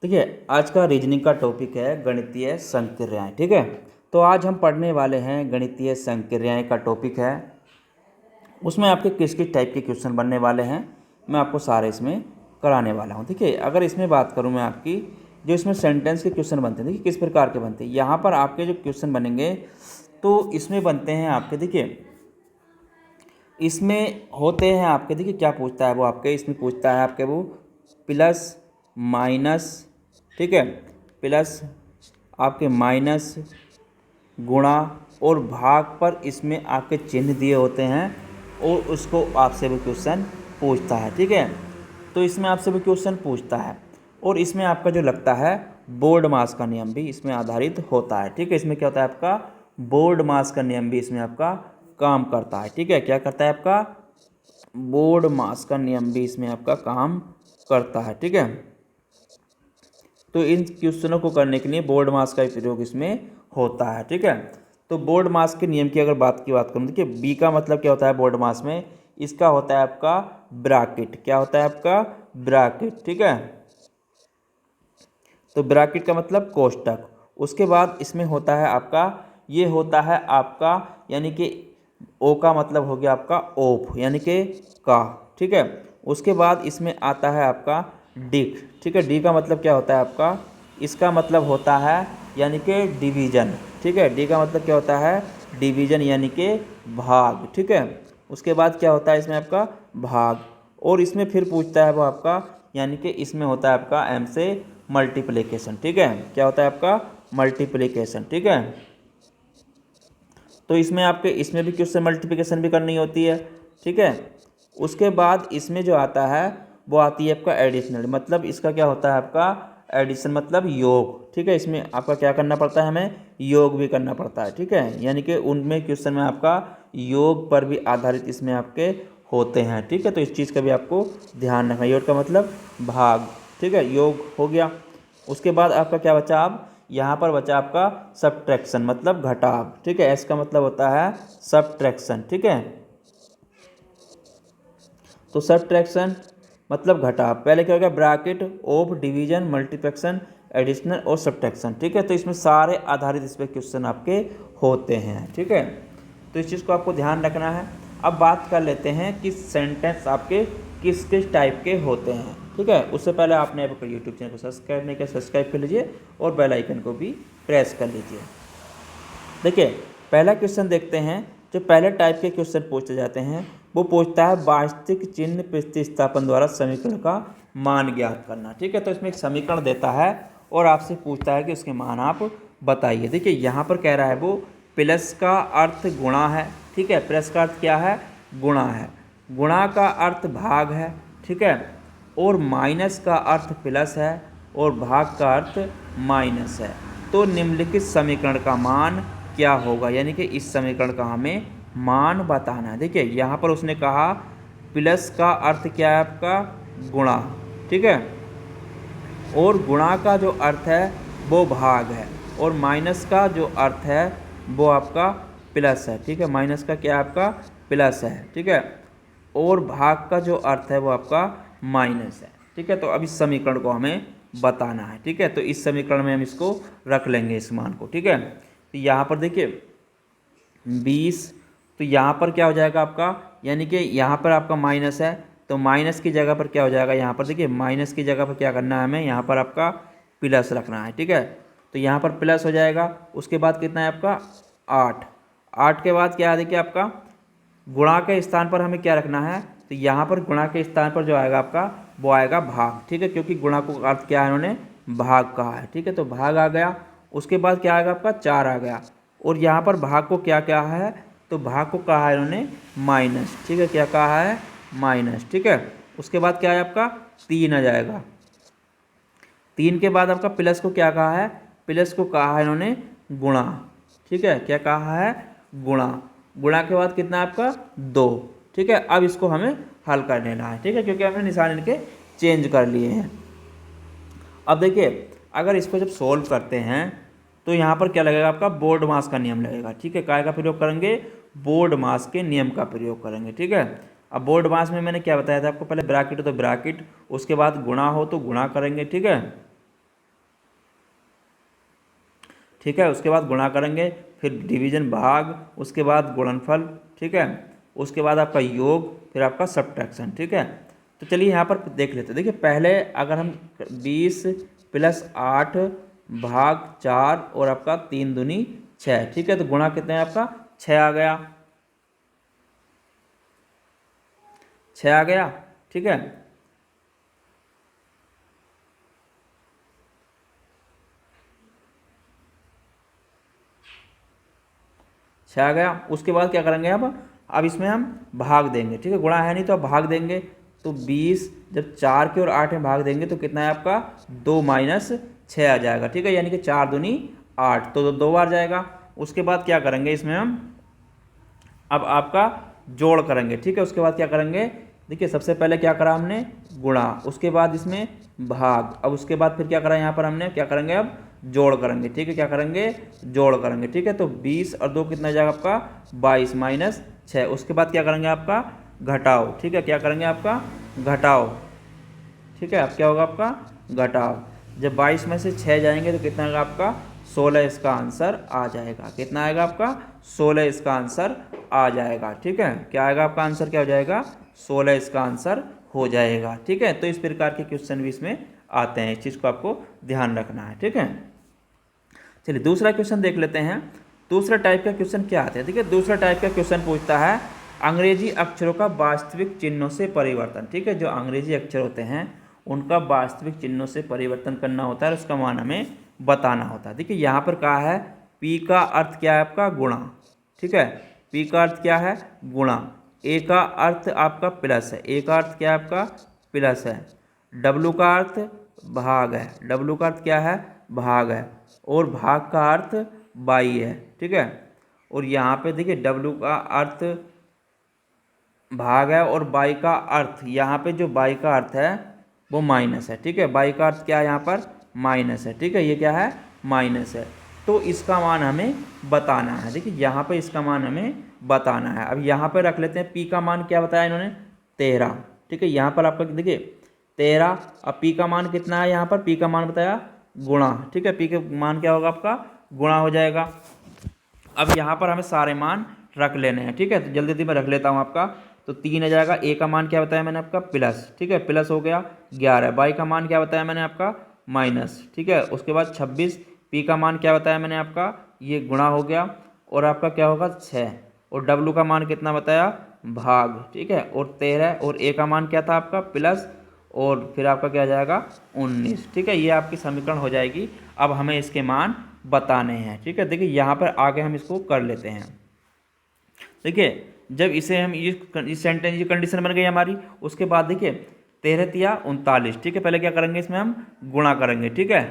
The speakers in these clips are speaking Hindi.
देखिए, आज का रीजनिंग का टॉपिक है गणितीय संक्रियाएं। ठीक है, तो आज हम पढ़ने वाले हैं गणितीय संक्रियाएं का टॉपिक है। उसमें आपके किस किस टाइप के क्वेश्चन बनने वाले हैं मैं आपको सारे इसमें कराने वाला हूं। देखिए, अगर इसमें बात करूं मैं आपकी जो इसमें सेंटेंस के क्वेश्चन बनते हैं, देखिए किस प्रकार के बनते हैं। यहाँ पर आपके जो क्वेश्चन बनेंगे तो इसमें बनते हैं आपके, देखिए इसमें होते हैं आपके, देखिए क्या पूछता है वो आपके, इसमें पूछता है आपके वो प्लस माइनस, ठीक है, प्लस आपके माइनस, गुणा और भाग पर इसमें आपके चिन्ह दिए होते हैं और उसको आपसे वो क्वेश्चन पूछता है। ठीक है, तो इसमें आपसे वो क्वेश्चन पूछता है और इसमें आपका जो लगता है बोर्ड मास का नियम भी इसमें आधारित होता है। ठीक है, इसमें क्या होता है आपका बोर्ड मास का नियम भी इसमें आपका काम करता है। ठीक है, क्या करता है आपका बोर्ड मास का नियम भी इसमें आपका काम करता है। ठीक है, तो इन क्वेश्चनों को करने के लिए बोर्ड मास का प्रयोग इसमें होता है। ठीक है, तो बोर्ड मास के नियम की अगर बात करूँ, देखिए बी का मतलब क्या होता है बोर्ड मास में, इसका होता है आपका ब्रैकेट। क्या होता है आपका ब्रैकेट। ठीक है, तो ब्रैकेट का मतलब कोष्टक। उसके बाद इसमें होता है आपका, ये होता है आपका यानी कि ओ का मतलब हो गया आपका ओफ यानी कि का। ठीक है, उसके बाद इसमें आता है आपका डिक। ठीक है, डी का मतलब क्या होता है आपका, इसका मतलब होता है यानी कि डिवीजन। ठीक है, डी का मतलब क्या होता है डिवीजन यानी कि भाग। ठीक है, उसके बाद क्या होता है इसमें आपका भाग, और इसमें फिर पूछता है वो आपका यानी कि इसमें होता है आपका एम से मल्टीप्लिकेशन। ठीक है, क्या होता है आपका मल्टीप्लिकेशन। ठीक है, तो इसमें आपके इसमें भी क्वेश्चन मल्टीप्लिकेशन भी करनी होती है। ठीक है, उसके बाद इसमें जो आता है वो आती है आपका एडिशनल, मतलब इसका क्या होता है आपका एडिशन मतलब योग। ठीक है, इसमें आपका क्या करना पड़ता है, हमें योग भी करना पड़ता है। ठीक है, यानी कि उनमें क्वेश्चन में आपका योग पर भी आधारित इसमें आपके होते हैं। ठीक है, तो इस चीज़ का भी आपको ध्यान रखना। योग का मतलब भाग। ठीक है, योग हो गया। उसके बाद आपका क्या बचा, अब यहाँ पर बचा आपका सब्ट्रैक्शन मतलब घटाव। ठीक है, एस का मतलब होता है सब्ट्रैक्शन। ठीक है, तो सब्ट्रैक्शन मतलब घटाव। पहले क्या हो गया bracket of division multiplication additional और सब्ट्रैक्शन। ठीक है, तो इसमें सारे आधारित इस पर क्वेश्चन आपके होते हैं। ठीक है, तो इस चीज़ को आपको ध्यान रखना है। अब बात कर लेते हैं कि सेंटेंस आपके किस किस टाइप के होते हैं। ठीक है, उससे पहले आपने अपने यूट्यूब चैनल को सब्सक्राइब नहीं किया, सब्सक्राइब कर लीजिए और बेल आइकन को भी प्रेस कर लीजिए। देखिए, पहला क्वेश्चन देखते हैं। जो पहले टाइप के क्वेश्चन पूछे जाते हैं वो पूछता है वास्तविक चिन्ह प्रतिस्थापन द्वारा समीकरण का मान ज्ञात करना। ठीक है, तो इसमें एक समीकरण देता है और आपसे पूछता है कि उसके मान आप बताइए। देखिए, यहाँ पर कह रहा है वो प्लस का अर्थ गुणा है। ठीक है, प्लस का अर्थ क्या है गुणा है, गुणा का अर्थ भाग है। ठीक है, और माइनस का अर्थ प्लस है और भाग का अर्थ माइनस है। तो निम्नलिखित समीकरण का मान क्या होगा, यानी कि इस समीकरण का हमें मान बताना है। देखिए, यहाँ पर उसने कहा प्लस का अर्थ क्या है आपका गुणा। ठीक है, और गुणा का जो अर्थ है वो भाग है और माइनस का जो अर्थ है वो आपका प्लस है। ठीक है, माइनस का क्या है आपका प्लस है। ठीक है, और भाग का जो अर्थ है वो आपका माइनस है। ठीक है, तो अब इस समीकरण को हमें बताना है। ठीक है, तो इस समीकरण में हम इसको रख लेंगे इस मान को। ठीक है, तो यहाँ पर देखिए 20, तो यहाँ पर क्या हो जाएगा आपका, यानी कि यहाँ पर आपका माइनस है तो माइनस की जगह पर क्या हो जाएगा, यहाँ पर देखिए माइनस की जगह पर क्या करना है हमें, यहाँ पर आपका प्लस रखना है। ठीक है, तो यहाँ पर प्लस हो जाएगा। उसके बाद कितना है आपका 8, 8 के बाद क्या है देखिए आपका गुणा के स्थान पर हमें क्या रखना है, तो यहाँ पर गुणा के स्थान पर जो आएगा आपका वो आएगा भाग। ठीक है, क्योंकि गुणा को अर्थ क्या है इन्होंने भाग कहा है। ठीक है, तो भाग आ गया। उसके बाद क्या आएगा आपका 4 आ गया, और यहाँ पर भाग को क्या क्या है, तो भाग को कहा है इन्होंने माइनस। ठीक है, क्या कहा है माइनस। ठीक है, उसके बाद क्या है आपका 3 आ जाएगा। 3 के बाद आपका प्लस को क्या कहा है, प्लस को कहा है इन्होंने गुणा। ठीक है, क्या कहा है गुणा। गुणा के बाद कितना है आपका 2। ठीक है, अब इसको हमें हल कर लेना है। ठीक है, क्योंकि हमने निशान इनके चेंज कर लिए हैं। अब देखिए, अगर इसको जब सोल्व करते हैं तो यहाँ पर क्या लगेगा आपका बोर्ड मास का नियम लगेगा। ठीक है, काय का प्रयोग करेंगे, बोर्ड मास के नियम का प्रयोग करेंगे। ठीक है, अब बोर्ड मास में मैंने क्या बताया था आपको, पहले ब्रैकेट हो तो ब्रैकेट, उसके बाद गुणा हो तो गुणा करेंगे। ठीक है, ठीक है। उसके बाद गुणा करेंगे, फिर डिवीजन भाग, उसके बाद गुणनफल, ठीक है, उसके बाद आपका योग, फिर आपका सब्ट्रैक्शन, ठीक है। तो चलिए यहाँ पर देख लेते हैं। देखिए पहले अगर हम 20 + 8 भाग 4 और आपका 3 दूनी 6, ठीक है, तो गुणा कितने आपका 6 आ गया, 6 आ गया, ठीक है। छः आ गया। उसके बाद क्या करेंगे अब इसमें हम भाग देंगे, ठीक है, गुणा है नहीं तो अब भाग देंगे। तो 20 जब 4 के और 8 में भाग देंगे तो कितना है आपका 2 - 6 आ जाएगा, ठीक है, यानी कि 4 दूनी 8, तो 2 बार जाएगा। उसके बाद क्या करेंगे इसमें हम अब आपका जोड़ करेंगे, ठीक है। उसके बाद क्या करेंगे, देखिए सबसे पहले क्या करा हमने गुणा, उसके बाद इसमें भाग, अब उसके बाद फिर क्या करा यहाँ पर हमने, क्या करेंगे अब जोड़ करेंगे, ठीक है, क्या करेंगे जोड़ करेंगे, ठीक है। तो 20 और 2 कितना जाएगा आपका 22 - 6। उसके बाद क्या करेंगे आपका घटाओ, ठीक है, क्या करेंगे आपका घटाओ, ठीक है। अब क्या होगा आपका घटाओ, जब 22 में से 6 जाएंगे तो कितना आएगा आपका 16 इसका आंसर आ जाएगा। कितना आएगा आपका 16 इसका आंसर आ जाएगा, ठीक है। क्या आएगा आपका आंसर, क्या हो जाएगा 16 इसका आंसर हो जाएगा, ठीक है। तो इस प्रकार के क्वेश्चन भी इसमें आते हैं, इस चीज़ को आपको ध्यान रखना है, ठीक है। चलिए दूसरा क्वेश्चन देख लेते हैं। दूसरा टाइप का क्वेश्चन क्या आता है, ठीक है। दूसरा टाइप का क्वेश्चन पूछता है अंग्रेजी अक्षरों का वास्तविक चिन्हों से परिवर्तन, ठीक है। जो अंग्रेजी अक्षर होते हैं उनका वास्तविक चिन्हों से परिवर्तन करना होता है, उसका मान हमें बताना होता है। देखिए यहाँ पर कहा है पी का अर्थ क्या है आपका गुणा, ठीक है, पी का अर्थ क्या है गुणा, ए का अर्थ आपका प्लस है, ए का अर्थ क्या है आपका प्लस है, डब्लू का अर्थ भाग है, डब्लू का अर्थ क्या है भाग है, और भाग का अर्थ बाई है, ठीक है। और यहाँ पे देखिए डब्लू का अर्थ भाग है और बाई का अर्थ, यहाँ पे जो बाई का अर्थ है वो माइनस है, ठीक है, बाई का अर्थ क्या है यहाँ पर माइनस है, ठीक है, ये क्या है माइनस है। तो इसका मान हमें बताना है, देखिए यहाँ पे इसका मान हमें बताना है। अब यहाँ पे रख लेते हैं पी का मान क्या बताया इन्होंने 13, ठीक है, यहाँ पर आपका देखिए 13, अब पी का मान कितना है, यहाँ पर पी का मान बताया गुणा, ठीक है, पी का मान क्या होगा आपका गुणा हो जाएगा। अब यहाँ पर हमें सारे मान रख लेने हैं, ठीक है, तो जल्दी जल्दी मैं रख लेता हूँ आपका। तो 3 आ जाएगा, ए का मान क्या बताया मैंने आपका प्लस, ठीक है, प्लस हो गया 11, बाई का मान क्या बताया मैंने आपका माइनस, ठीक है। उसके बाद 26, पी का मान क्या बताया मैंने आपका ये गुणा हो गया, और आपका क्या होगा 6, और डब्लू का मान कितना बताया भाग, ठीक है, और 13, और ए का मान क्या था आपका प्लस, और फिर आपका क्या आ जाएगा 19, ठीक है, ये आपकी समीकरण हो जाएगी। अब हमें इसके मान बताने हैं, ठीक है। देखिए यहाँ पर आगे हम इसको कर लेते हैं। देखिए जब इसे हम इस सेंटेंस की कंडीशन बन गई हमारी, उसके बाद देखिए 13 तिया 39, ठीक है, पहले क्या करेंगे इसमें हम गुणा करेंगे, ठीक है,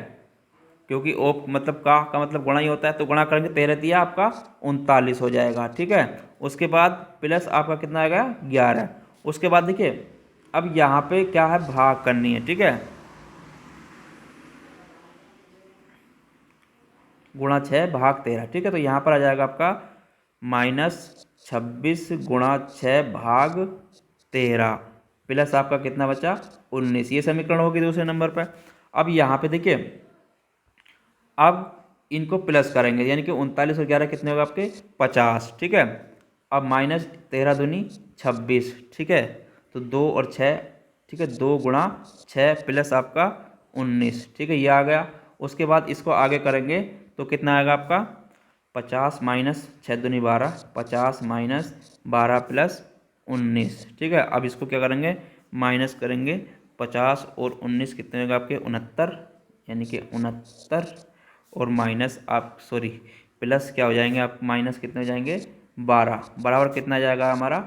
क्योंकि ओप मतलब का मतलब गुणा ही होता है, तो गुणा करेंगे 13 तिया आपका 39 हो जाएगा, ठीक है। उसके बाद प्लस आपका कितना आएगा 11। उसके बाद देखिए अब यहाँ पे क्या है भाग करनी है, ठीक है, गुणा 6 भाग 13, ठीक है, तो यहाँ पर आ जाएगा आपका -26 गुणा 6 भाग 13 प्लस आपका कितना बचा 19, ये समीकरण होगी दूसरे नंबर पर। अब यहाँ पे देखिए अब इनको प्लस करेंगे, यानी कि 39 और 11 कितने होगा आपके 50, ठीक है। अब -13 दूनी 26, ठीक है, तो 2 और 6, ठीक है, 2 गुणा 6 प्लस आपका 19, ठीक है, ये आ गया। उसके बाद इसको आगे करेंगे तो कितना आएगा आपका 50 - 6 दूनी 12, 50 - 12 प्लस 19, ठीक है। अब इसको क्या करेंगे माइनस करेंगे, 50 और 19 कितने होगा आपके 69, यानी कि 69, और माइनस आप सॉरी प्लस क्या हो जाएंगे आप माइनस कितने हो जाएंगे 12 बराबर कितना जाएगा हमारा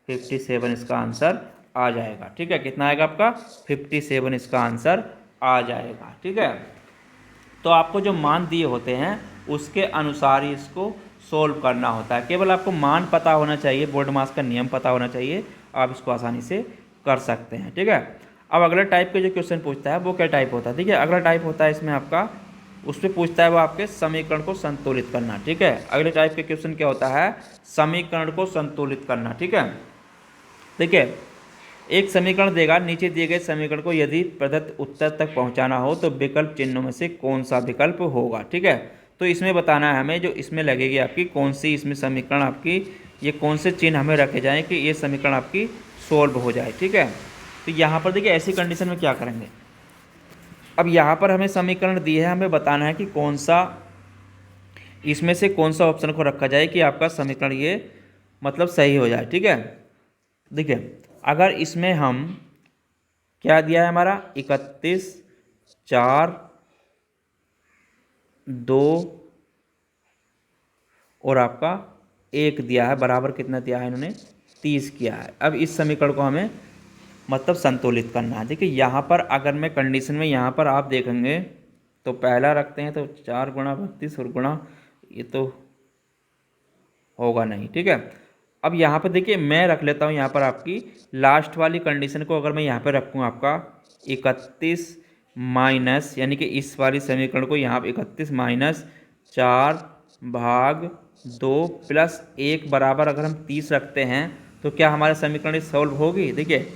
57 इसका आंसर आ जाएगा, ठीक है। कितना आएगा आपका 57 इसका आंसर आ जाएगा, ठीक है। तो आपको जो मान दिए होते हैं उसके अनुसार ही इसको सोल्व करना होता है, केवल आपको मान पता होना चाहिए, बोर्ड मास का नियम पता होना चाहिए, आप इसको आसानी से कर सकते हैं, ठीक है। अब अगला टाइप के जो क्वेश्चन पूछता है वो क्या टाइप होता है, ठीक है। अगला टाइप होता है इसमें आपका उस पर पूछता है वो आपके समीकरण को संतुलित करना, ठीक है। अगले टाइप के क्वेश्चन क्या होता है समीकरण को संतुलित करना, ठीक है। देखिए एक समीकरण देगा, नीचे दिए गए समीकरण को यदि प्रदत्त उत्तर तक पहुंचाना हो तो विकल्प चिन्हों में से कौन सा विकल्प होगा, ठीक है। तो इसमें बताना है हमें, जो इसमें लगेगी आपकी कौन सी इसमें समीकरण आपकी, ये कौन से चिन्ह हमें रखे जाएँ कि ये समीकरण आपकी सोल्व हो जाए। ठीक है, तो यहाँ पर देखिए ऐसी कंडीशन में क्या करेंगे। अब यहाँ पर हमें समीकरण दी है, हमें बताना है कि कौन सा इसमें से कौन सा ऑप्शन को रखा जाए कि आपका समीकरण ये मतलब सही हो जाए। ठीक है, देखिए अगर इसमें हम क्या दिया है हमारा 31, 4, 2 और आपका 1 दिया है, बराबर कितना दिया है इन्होंने 30 किया है। अब इस समीकरण को हमें मतलब संतुलित करना है। देखिए यहाँ पर अगर मैं कंडीशन में यहाँ पर आप देखेंगे तो पहला रखते हैं तो 4 गुणा 32 और गुणा ये तो होगा नहीं। ठीक है, अब यहाँ पर देखिए मैं रख लेता हूँ यहाँ पर आपकी लास्ट वाली कंडीशन को अगर मैं यहाँ पर रखूँ आपका 31 माइनस, यानी कि इस वाली समीकरण को यहाँ पर 31 माइनस 4 भाग 2 प्लस 1 बराबर अगर हम 30 रखते हैं तो क्या हमारे समीकरण सॉल्व होगी। देखिए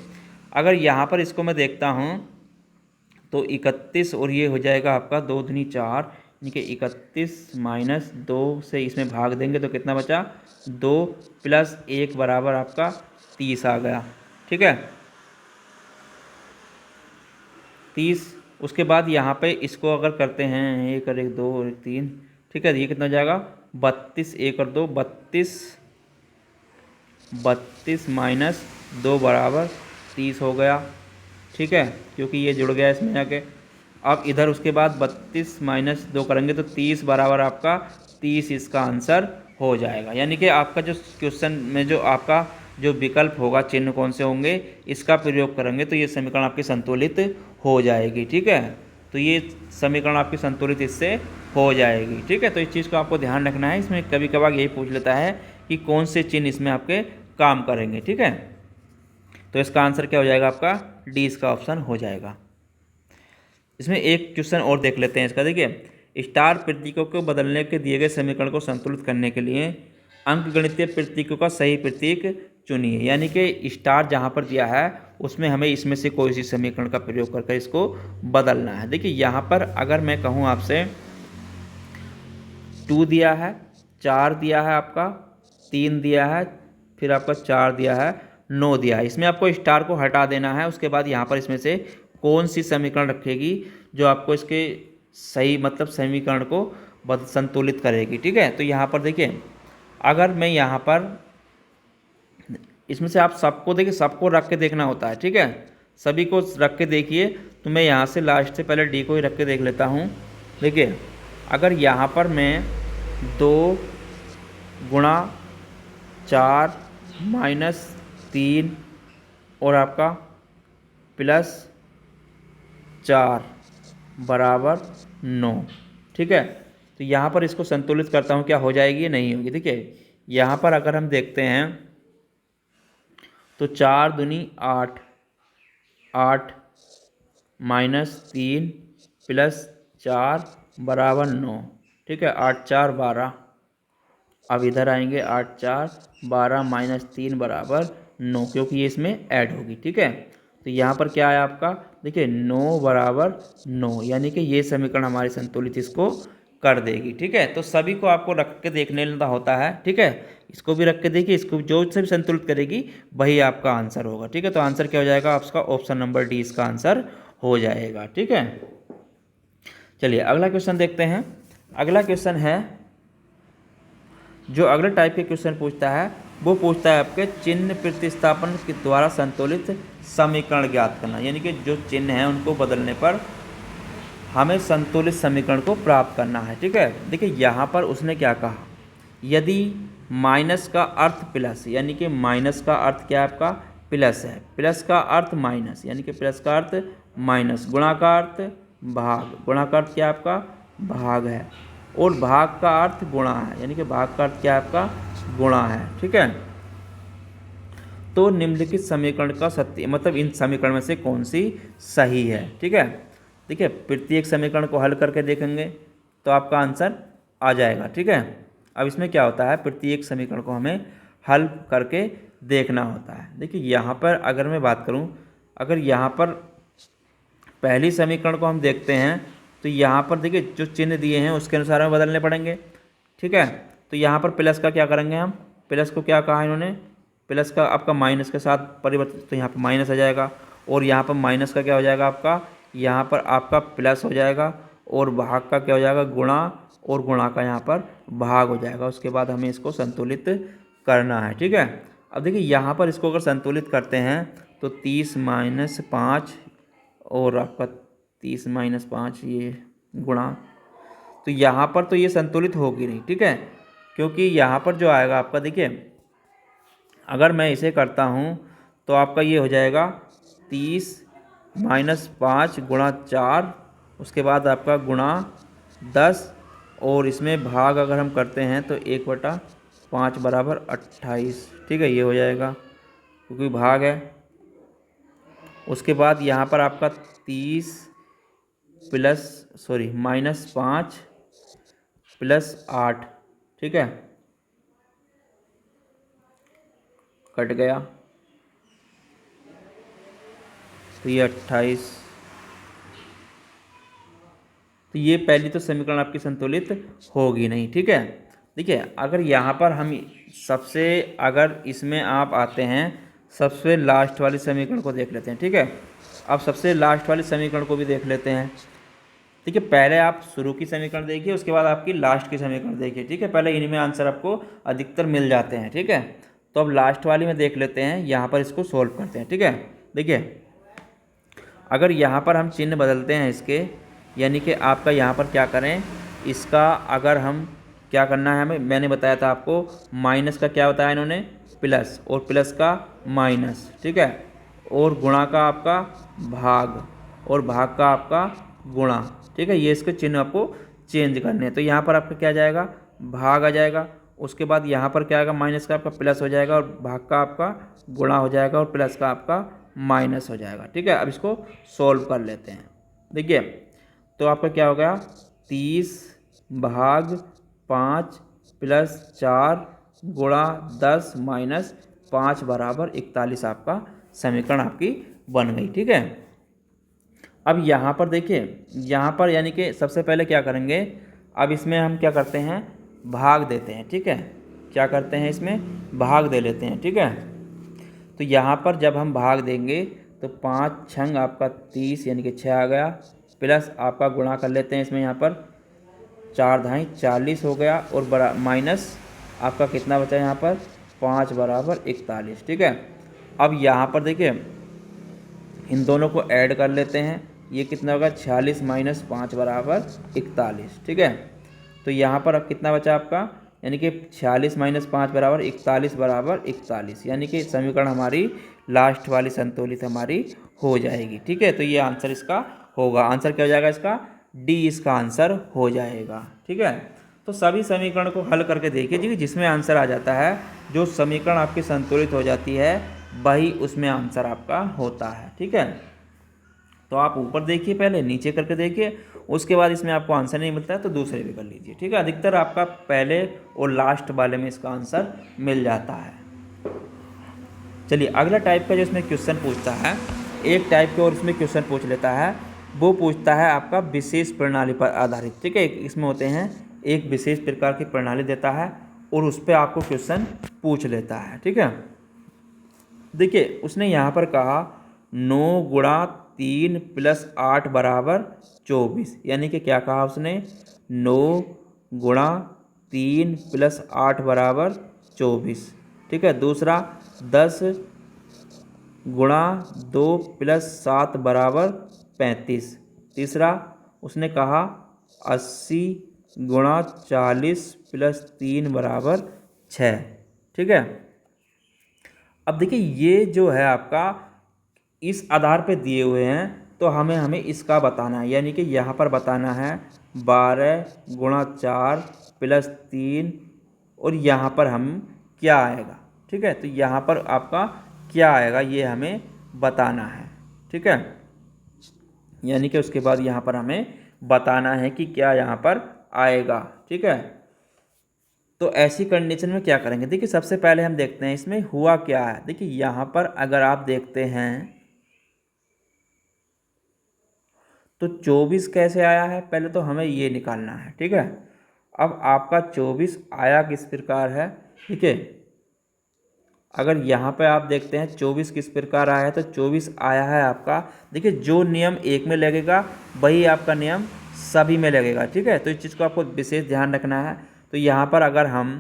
अगर यहाँ पर इसको मैं देखता हूँ तो 31 और ये हो जाएगा आपका 2 दूनी 4, यानी कि 31 माइनस 2 से इसमें भाग देंगे तो कितना बचा 2 प्लस 1 बराबर आपका 30 आ गया। ठीक है, 30। उसके बाद यहाँ पे इसको अगर करते हैं 1 और 1 2 और 1 3, ठीक है, ये कितना हो जाएगा 32, 1 और 2 32 माइनस 2 बराबर 30 हो गया। ठीक है, क्योंकि ये जुड़ गया इसमें आके। अब इधर उसके बाद 32 माइनस 2 करेंगे तो 30 बराबर आपका 30 इसका आंसर हो जाएगा। यानी कि आपका जो क्वेश्चन में जो आपका जो विकल्प होगा चिन्ह कौन से होंगे इसका प्रयोग करेंगे तो ये समीकरण आपकी संतुलित हो जाएगी। ठीक है, तो ये समीकरण आपकी संतुलित इससे हो जाएगी। ठीक है, तो इस चीज़ को आपको ध्यान रखना है। इसमें कभी कभार यही पूछ लेता है कि कौन से चिन्ह इसमें आपके काम करेंगे। ठीक है, तो इसका आंसर क्या हो जाएगा आपका डी, इसका ऑप्शन हो जाएगा। इसमें एक क्वेश्चन और देख लेते हैं इसका। देखिए स्टार प्रतीकों को बदलने के दिए गए समीकरण को संतुलित करने के लिए अंकगणितीय प्रतीकों का सही प्रतीक चुनिए। यानी कि स्टार जहाँ पर दिया है उसमें हमें इसमें से कोई सी समीकरण का प्रयोग करके इसको बदलना है। देखिए यहाँ पर अगर मैं कहूँ आपसे 2 दिया है, 4 दिया है, आपका 3 दिया है, फिर आपका 4 दिया है, 9 दिया है, इसमें आपको स्टार को हटा देना है। उसके बाद यहाँ पर इसमें से कौन सी समीकरण रखेगी जो आपको इसके सही मतलब समीकरण को संतुलित करेगी। ठीक है, तो यहाँ पर देखिए अगर मैं यहाँ पर इसमें से आप सबको देखिए, सबको रख के देखना होता है। ठीक है, सभी को रख के देखिए। तो मैं यहाँ से लास्ट से पहले डी को ही रख के देख लेता हूँ। देखिए अगर यहाँ पर मैं 2 गुणा 4 माइनस 3 और आपका प्लस 4 बराबर 9, ठीक है, तो यहाँ पर इसको संतुलित करता हूँ, क्या हो जाएगी, नहीं होगी। देखिए यहाँ पर अगर हम देखते हैं तो 4 दूनी 8, 8 माइनस 3 प्लस 4 बराबर 9, ठीक है, 8 4 12। अब इधर आएंगे 8 4 12 माइनस 3 बराबर 9, क्योंकि ये इसमें ऐड होगी। ठीक है, तो यहाँ पर क्या है आपका, देखिए 9 बराबर 9, यानी कि ये समीकरण हमारी संतुलित इसको कर देगी। ठीक है, तो सभी को आपको रख के देखने होता है। ठीक है, इसको भी रख के देखिए, इसको जो से भी संतुलित करेगी वही आपका आंसर होगा। ठीक है, तो आंसर क्या हो जाएगा आपका ऑप्शन नंबर डी इसका आंसर हो जाएगा। ठीक है, चलिए अगला क्वेश्चन देखते हैं। अगला क्वेश्चन है, जो अगले टाइप के क्वेश्चन पूछता है वो पूछता है आपके चिन्ह प्रतिस्थापन के द्वारा संतुलित समीकरण ज्ञात करना। यानी कि जो चिन्ह हैं उनको बदलने पर हमें संतुलित समीकरण को प्राप्त करना है। ठीक है, देखिए यहाँ पर उसने क्या कहा, यदि माइनस का अर्थ प्लस, यानी कि माइनस का अर्थ क्या है आपका प्लस है, प्लस का अर्थ माइनस, यानी कि प्लस का अर्थ माइनस, गुणा का अर्थ भाग, गुणा का अर्थ क्या आपका भाग है, और भाग का अर्थ गुणा है, यानी कि भाग का अर्थ क्या है आपका गुणा है। ठीक है, तो निम्नलिखित समीकरण का सत्य मतलब इन समीकरण में से कौन सी सही है। ठीक है, देखिए प्रत्येक समीकरण को हल करके देखेंगे तो आपका आंसर आ जाएगा। ठीक है, अब इसमें क्या होता है, प्रत्येक समीकरण को हमें हल करके देखना होता है। देखिए यहाँ पर अगर मैं बात करूँ, अगर यहाँ पर पहली समीकरण को हम देखते हैं तो यहाँ पर देखिए जो चिन्ह दिए हैं उसके अनुसार हमें बदलने पड़ेंगे, ठीक है। तो यहाँ पर प्लस का क्या करेंगे हम, प्लस को क्या कहा इन्होंने, प्लस का आपका माइनस के साथ परिवर्तित, तो यहाँ पर माइनस आ जाएगा, और यहाँ पर माइनस का क्या हो जाएगा आपका, यहाँ पर आपका प्लस हो जाएगा, और भाग का क्या हो जाएगा गुणा, और गुणा का यहाँ पर भाग हो जाएगा। उसके बाद हमें इसको संतुलित करना है, ठीक है। अब देखिए यहाँ पर इसको अगर संतुलित करते हैं तो 30-5 और आपका 30-5 ये गुणा, तो यहाँ पर तो ये संतुलित होगी नहीं, ठीक है, क्योंकि यहाँ पर जो आएगा आपका देखिए, अगर मैं इसे करता हूँ तो आपका ये हो जाएगा 30-5 गुणा 4, उसके बाद आपका गुणा 10, और इसमें भाग अगर हम करते हैं तो 1/5 बराबर 28, ठीक है, ये हो जाएगा क्योंकि भाग है। उसके बाद यहाँ पर आपका 30 -5 + 8, ठीक है, कट गया, तो ये 28। तो ये पहली तो समीकरण आपकी संतुलित होगी नहीं, ठीक है। देखिए अगर यहाँ पर हम सबसे, अगर इसमें आप आते हैं सबसे लास्ट वाली समीकरण को देख लेते हैं, ठीक है। अब सबसे लास्ट वाली समीकरण को भी देख लेते हैं। ठीक है, पहले आप शुरू की समीकरण देखिए, उसके बाद आपकी लास्ट की समीकरण देखिए, ठीक है। पहले इनमें आंसर आपको अधिकतर मिल जाते हैं, ठीक है। तो अब लास्ट वाली में देख लेते हैं, यहाँ पर इसको सोल्व करते हैं, ठीक है। देखिए अगर यहाँ पर हम चिन्ह बदलते हैं इसके, यानी कि आपका यहाँ पर क्या करें, इसका अगर हम क्या करना है हमें, मैंने बताया था आपको माइनस का क्या बताया इन्होंने, प्लस, और प्लस का माइनस, ठीक है, और गुणा का आपका भाग, और भाग का आपका गुणा, ठीक है। ये इसके चिन्ह आपको चेंज करने हैं। तो यहाँ पर आपका क्या जाएगा, भाग आ जाएगा, उसके बाद यहाँ पर क्या आएगा, माइनस का आपका प्लस हो जाएगा, और भाग का आपका गुणा हो जाएगा, और प्लस का आपका माइनस हो जाएगा, ठीक है। अब इसको सॉल्व कर लेते हैं। देखिए तो आपका क्या हो गया, 30/5 + 4 गुणा 10 - 5 बराबर 41 आपका समीकरण आपकी बन गई, ठीक है। अब यहाँ पर देखिए, यहाँ पर यानी कि सबसे पहले क्या करेंगे, अब इसमें हम क्या करते हैं, भाग देते हैं, ठीक है। क्या करते हैं, इसमें भाग दे लेते हैं, ठीक है। तो यहाँ पर जब हम भाग देंगे तो 5 छंग आपका 30 यानी कि 6 आ गया, प्लस आपका गुणा कर लेते हैं इसमें, यहाँ पर 4 × 2 = 40 हो गया, और बड़ा माइनस आपका कितना बचा यहाँ पर, 5 बराबर 41, ठीक है। अब यहाँ पर देखिए इन दोनों को ऐड कर लेते हैं, ये कितना होगा, 46 - 5 बराबर 41, ठीक है। तो यहाँ पर अब कितना बचा आपका, यानी कि 46 - 5 बराबर 41 बराबर 41, यानी कि समीकरण हमारी लास्ट वाली संतुलित हमारी हो जाएगी, ठीक है। तो ये आंसर इसका होगा, आंसर क्या हो जाएगा इसका, डी इसका आंसर हो जाएगा, ठीक है। तो सभी समीकरण को हल करके देखिए जी, जिसमें आंसर आ जाता है, जो समीकरण आपकी संतुलित हो जाती है वही उसमें आंसर आपका होता है, ठीक है। तो आप ऊपर देखिए, पहले नीचे करके देखिए, उसके बाद इसमें आपको आंसर नहीं मिलता है तो दूसरे भी कर लीजिए, ठीक है। अधिकतर आपका पहले और लास्ट वाले में इसका आंसर मिल जाता है। चलिए अगला टाइप का जो इसमें क्वेश्चन पूछता है, एक टाइप के और इसमें क्वेश्चन पूछ लेता है, वो पूछता है आपका विशेष प्रणाली पर आधारित, ठीक है। इसमें होते हैं एक विशेष प्रकार की प्रणाली देता है और उस पर आपको क्वेश्चन पूछ लेता है, ठीक है। देखिए उसने यहाँ पर कहा 9 × 3 + 8 बराबर 24, यानी कि क्या कहा उसने, 9 × 3 + 8 बराबर 24, ठीक है। दूसरा 10 × 2 + 7 बराबर 35। तीसरा उसने कहा 80 × 40 + 3 बराबर 6, ठीक है। अब देखिए ये जो है आपका इस आधार पे दिए हुए हैं, तो हमें इसका बताना है, यानी कि यहाँ पर बताना है 12 × 4 + 3, और यहाँ पर हम क्या आएगा, ठीक है। तो यहाँ पर आपका क्या आएगा ये हमें बताना है, ठीक है। यानी कि उसके बाद यहाँ पर हमें बताना है कि क्या यहाँ पर आएगा, ठीक है। तो ऐसी कंडीशन में क्या करेंगे, देखिए सबसे पहले हम देखते हैं इसमें हुआ क्या है। देखिए यहाँ पर अगर आप देखते हैं तो 24 कैसे आया है, पहले तो हमें ये निकालना है। ठीक है, अब आपका 24 आया किस प्रकार है। ठीक है, अगर यहाँ पे आप देखते हैं 24 किस प्रकार आया है, तो 24 आया है आपका, देखिए जो नियम एक में लगेगा वही आपका नियम सभी में लगेगा। ठीक है, तो इस चीज़ को आपको विशेष ध्यान रखना है। तो यहाँ पर अगर हम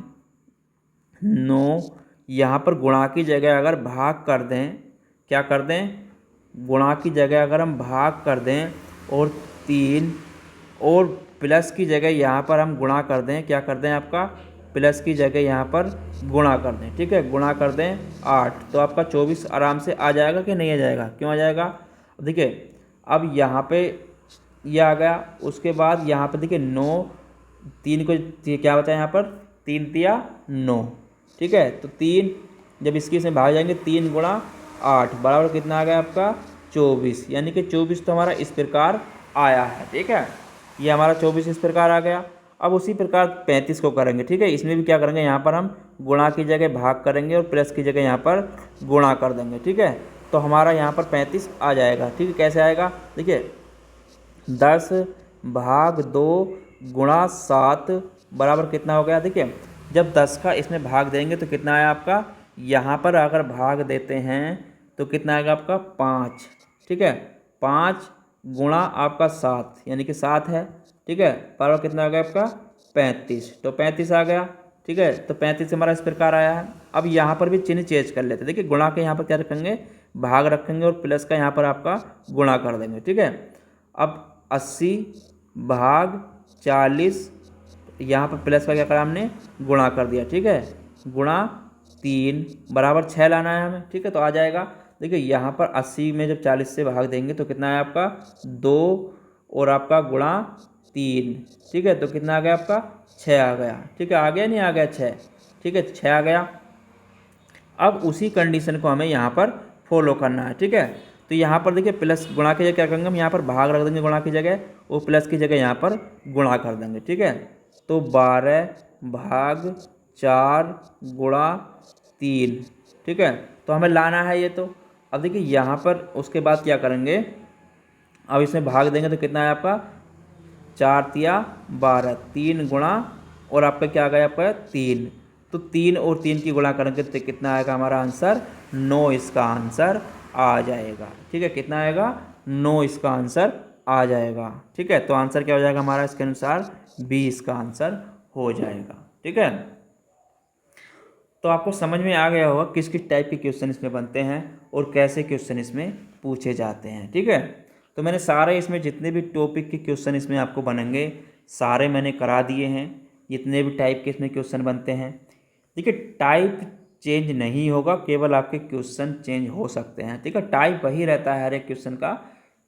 9 यहाँ पर गुणा की जगह अगर भाग कर दें, क्या कर दें, गुणा की जगह अगर हम भाग कर दें और 3 और प्लस की जगह यहाँ पर हम गुणा कर दें, क्या कर दें, आपका प्लस की जगह यहाँ पर गुणा कर दें। ठीक है, गुणा कर दें 8, तो आपका 24 आराम से आ जाएगा कि नहीं आ जाएगा, क्यों आ जाएगा। देखिए अब यहाँ पे ये आ गया, उसके बाद यहाँ पर देखिए 9, 3 को क्या बचा यहाँ पर, 3 तिया 9। ठीक है, तो 3 जब इसकी से भाग जाएंगे, 3 गुणा 8 बराबर कितना आ गया आपका 24, यानी कि 24 तो हमारा इस प्रकार आया है। ठीक है, ये हमारा 24 इस प्रकार आ गया। अब उसी प्रकार 35 को करेंगे। ठीक है, इसमें भी क्या करेंगे, यहाँ पर हम गुणा की जगह भाग करेंगे और प्लस की जगह यहाँ पर गुणा कर देंगे। ठीक है, तो हमारा यहाँ पर 35 आ जाएगा। ठीक है, कैसे आएगा, देखिए 10 भाग 2 गुणा 7 बराबर कितना हो गया। देखिए जब 10 का इसमें भाग देंगे तो कितना आया आपका, यहाँ पर अगर भाग देते हैं तो कितना आएगा आपका 5। ठीक है, 5 गुणा आपका 7 यानी कि 7 है। ठीक है, बराबर कितना आ गया आपका 35, तो 35 आ गया। ठीक है, तो 35 हमारा इस प्रकार आया है। अब यहाँ पर भी चिन्ह चेंज कर लेते हैं। देखिए गुणा के यहाँ पर क्या रखेंगे, भाग रखेंगे और प्लस का यहाँ पर आपका गुणा कर देंगे। ठीक है, अब 80 भाग 40 यहाँ पर प्लस का क्या करा हमने, गुणा कर दिया। ठीक है, गुणा 3 बराबर 6 लाना है हमें। ठीक है, तो आ जाएगा। देखिए यहाँ पर 80 में जब 40 से भाग देंगे तो कितना है आपका 2 और आपका गुणा 3। ठीक है, तो कितना आ गया आपका 6 आ गया। ठीक है, आ गया नहीं आ गया 6। ठीक है, 6 आ गया। अब उसी कंडीशन को हमें यहाँ पर फॉलो करना है। ठीक है, तो यहाँ पर देखिए प्लस गुणा की जगह क्या करेंगे, हम यहाँ पर भाग रख देंगे गुणा की जगह, और प्लस की जगह यहाँ पर गुणा कर देंगे। ठीक है, तो 12 भाग 4 गुणा 3। ठीक है, तो हमें लाना है ये। तो अब देखिए यहाँ पर उसके बाद क्या करेंगे, अब इसमें भाग देंगे तो कितना है आपका 4 तिया 12, 3 गुणा और आपका क्या आ गया आपका 3, तो 3 और 3 की गुणा करेंगे तो कितना आएगा हमारा आंसर 9, इसका आंसर आ जाएगा। ठीक है, कितना आएगा 9 इसका आंसर आ जाएगा। ठीक है, तो आंसर क्या हो जाएगा हमारा इसके अनुसार 20 का आंसर हो जाएगा। ठीक है, तो आपको समझ में आ गया होगा किस किस टाइप के क्वेश्चन इसमें बनते हैं और कैसे क्वेश्चन इसमें पूछे जाते हैं। ठीक है, तो मैंने सारे इसमें जितने भी टॉपिक के क्वेश्चन इसमें आपको बनेंगे सारे मैंने करा दिए हैं, जितने भी टाइप के इसमें क्वेश्चन बनते हैं। देखिए टाइप चेंज नहीं होगा, केवल आपके क्वेश्चन चेंज हो सकते हैं। ठीक है, टाइप वही रहता है हर एक क्वेश्चन का,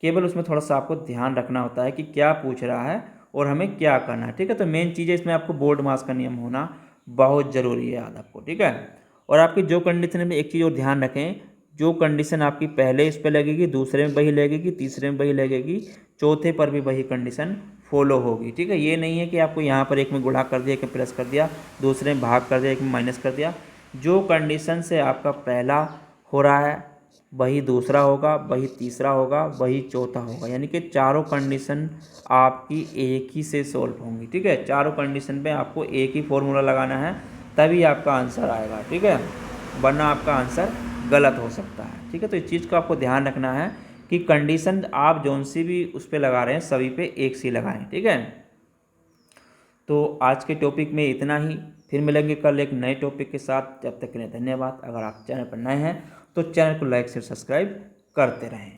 केवल उसमें थोड़ा सा आपको ध्यान रखना होता है कि क्या पूछ रहा है और हमें क्या करना है। ठीक है, तो मेन चीज़ है इसमें आपको बोर्ड मास का नियम होना बहुत ज़रूरी है याद आपको। ठीक है, और आपकी जो कंडीशन में एक चीज़ और ध्यान रखें, जो कंडीशन आपकी पहले इस पर लगेगी दूसरे में वही लगेगी, तीसरे में वही लगेगी, चौथे पर भी वही कंडीशन फॉलो होगी। ठीक है, ये नहीं है कि आपको यहाँ पर एक में गुणा कर दिया, एक में प्लस कर दिया, दूसरे में भाग कर दिया, एक में माइनस कर दिया। जो कंडीशन से आपका पहला हो रहा है वही दूसरा होगा, वही तीसरा होगा, वही चौथा होगा, यानी कि चारों कंडीशन आपकी एक ही से सॉल्व होंगी। ठीक है, चारों कंडीशन पे आपको एक ही फॉर्मूला लगाना है तभी आपका आंसर आएगा। ठीक है, वरना आपका आंसर गलत हो सकता है। ठीक है, तो इस चीज़ को आपको ध्यान रखना है कि कंडीशन आप जौन सी भी उस पर लगा रहे हैं सभी पे एक सी लगाएं। ठीक है, तो आज के टॉपिक में इतना ही, फिर मिलेंगे कल एक नए टॉपिक के साथ। जब तक के लिए धन्यवाद। अगर आप चैनल पर नए हैं तो चैनल को लाइक शेयर सब्सक्राइब करते रहें।